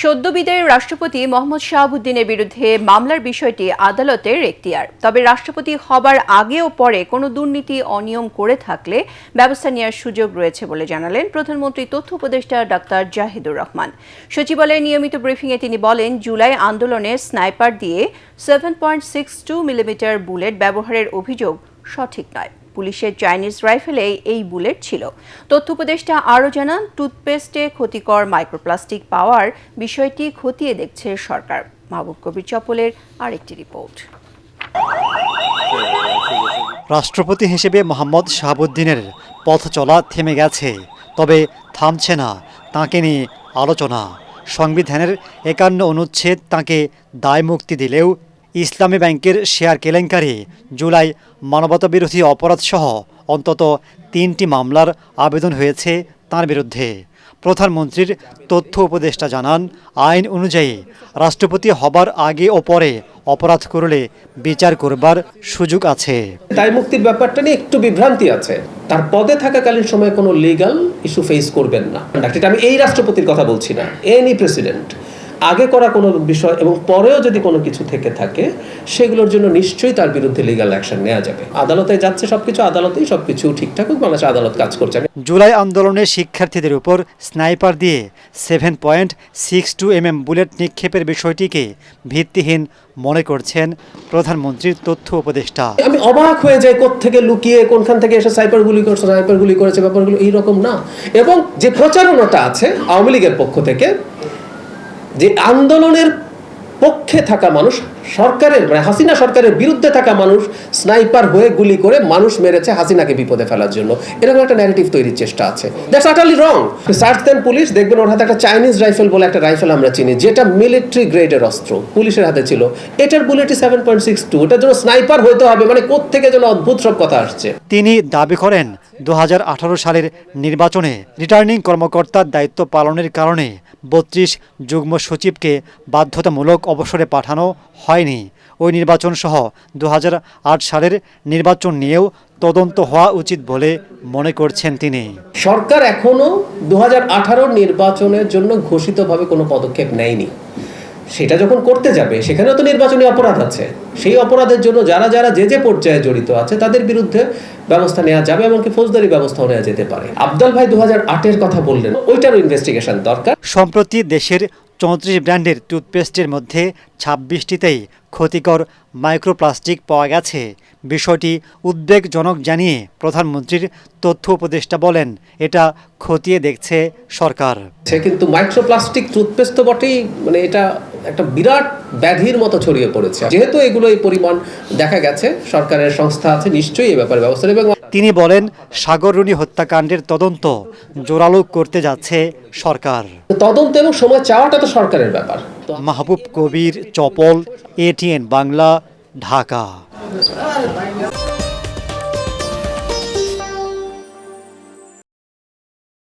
সদ্য বিদায়ী রাষ্ট্রপতি মোহাম্মদ শাহাবুদ্দিনের বিরুদ্ধে মামলার বিষয়টি আদালতের এখতিয়ার। তবে রাষ্ট্রপতি হবার আগে ও পরে কোনো দুর্নীতি অনিয়ম করে থাকলে ব্যবস্থা নেওয়ার সুযোগ রয়েছে বলে জানালেন প্রধানমন্ত্রী তথ্য উপদেষ্টা ডাক্তার জাহিদুর রহমান। সচিবালয়ে নিয়মিত ব্রিফিংয়ে তিনি বলেন, জুলাই আন্দোলনে স্নাইপার দিয়ে 7.62 মিলিমিটার বুলেট ব্যবহারের অভিযোগ সঠিক নয়। পুলিশের চাইনিজ রাইফেলে এই বুলেট ছিল। তথ্য উপদেষ্টা আরও জানান, টুথপেস্টে ক্ষতিকর মাইক্রোপ্লাস্টিক পাওয়ার বিষয়টি খতিয়ে দেখছে সরকার। মাহবুব কবির চপলের আরেকটি রিপোর্ট। রাষ্ট্রপতি হিসেবে মোহাম্মদ শাহাবুদ্দিনের পথ চলা থেমে গেছে, তবে থামছে না তাঁকে নিয়ে আলোচনা। সংবিধানের 51 অনুচ্ছেদ তাঁকে দায়মুক্তি দিলেও ইসলামী ব্যাংকের শেয়ার কেলেঙ্কারি, জুলাই মানবতাবিরোধী অপরাধসহ অন্তত 3টি মামলার আবেদন হয়েছে তাঁর বিরুদ্ধে। প্রধানমন্ত্রীর তথ্য উপদেষ্টা জানান, আইন অনুযায়ী রাষ্ট্রপতি হবার আগে ও পরে অপরাধ করলে বিচার করবার সুযোগ আছে। দায়মুক্তির ব্যাপারটা নিয়ে একটু বিভ্রান্তি আছে। তার পদে থাকাকালীন সময়ে কোনো লিগ্যাল ইস্যু ফেস করবেন না। আমি এই রাষ্ট্রপতির কথা বলছি না, এনি প্রেসিডেন্ট আগে করা কোনো বিষয় এবং পরেও যদি কোনো কিছু থেকে থাকে সেগুলোর জন্য নিশ্চয়ই তার বিরুদ্ধে লিগ্যাল অ্যাকশন নেওয়া যাবে। আদালতে যাচ্ছে সবকিছু, আদালতেই সবকিছু ঠিকঠাক হোক, বাংলাদেশ আদালত কাজ করছে। জুলাই আন্দোলনে শিক্ষার্থীদের উপর স্নাইপার দিয়ে 7.62 mm বুলেট নিক্ষেপের বিষয়টিকে ভিত্তিহীন মনে করছেন প্রধানমন্ত্রীর তথ্য উপদেষ্টা। আমি অবাক হয়ে যাই, কোত্থেকে লুকিয়ে কোনখান থেকে এসে স্নাইপার গুলি করেছে ব্যাপারগুলো এইরকম না। এবং যে প্রচারণাটা আছে আওয়ামী লীগের পক্ষ থেকে, যে আন্দোলনের পক্ষে থাকা মানুষ, সরকারের মানে হাসিনা সরকারের বিরুদ্ধে থাকা মানুষ স্নাইপার হয়ে গুলি করে মানুষ মেরেছে হাসিনাকে বিপদে ফেলার জন্য, এরকম একটা ন্যারেটিভ তৈরির চেষ্টা আছে। That's utterly wrong. সার্চ দেন পুলিশ, দেখবেন ওর হাতে একটা চাইনিজ রাইফেল বলে একটা রাইফেল আমরা চিনি, যেটা মিলিটারি গ্রেডের অস্ত্র, পুলিশের হাতে ছিল। এটার বুলেটই 7.62। এটার জন্য স্নাইপার হইতে হবে মানে কোত্থেকে যেন অদ্ভুত সব কথা আসছে। তিনি দাবি করেন, 2018 সালের নির্বাচনে রিটার্নিং কর্মকর্তার দায়িত্ব পালনের কারণে 32 যুগ্ম সচিবকে বাধ্যতামূলক অবসরে পাঠানো হয়নি। ওই নির্বাচন সহ 2008 সালের নির্বাচন নিয়েও তদন্ত হওয়া উচিত বলে মনে করছেন তিনি। সরকার এখনো 2018 নির্বাচনের জন্য ঘোষিতভাবে কোনো পদক্ষেপ নেয়নি। সেটা যখন করতে যাবে সেখানেও তো নির্বাচনী অপরাধ আছে। সেই অপরাধের জন্য যারা যারা যে পর্যায়ে জড়িত আছে তাদের বিরুদ্ধে ব্যবস্থা নেওয়া যাবে, এমনকি ফৌজদারি ব্যবস্থাও নেওয়া যেতে পারে। আফজাল ভাই 2008-এর কথা বললেন, ওইটারও ইনভেস্টিগেশন দরকার। সম্প্রতি দেশের 34 ব্র্যান্ডের টুথপেস্টের মধ্যে 26টিতেই ক্ষতিকর মাইক্রোপ্লাস্টিক পাওয়া গেছে। বিষয়টি উদ্বেগজনক জানিয়ে প্রধানমন্ত্রীর তথ্য উপদেষ্টা বলেন, এটা খতিয়ে দেখছে সরকার। কিন্তু মাইক্রোপ্লাস্টিক টুথপেস্ট তো বটেই, মানে এটা একটা বিরাট ব্যাধির মতো ছড়িয়ে পড়েছে। যেহেতু এগুলো এই পরিমাণ দেখা গেছে, সরকারের সংস্থা আছে, নিশ্চয়ই এই ব্যাপারে ব্যবস্থা নেবে। তিনি বলেন, সাগররুনি হত্যাকাণ্ডের তদন্ত জোরালো করতে যাচ্ছে সরকার। তদন্ত এবং সময় চাওয়াটা তো সরকারের ব্যাপার। মাহবুব কবির চপল, ATN বাংলা, ঢাকা।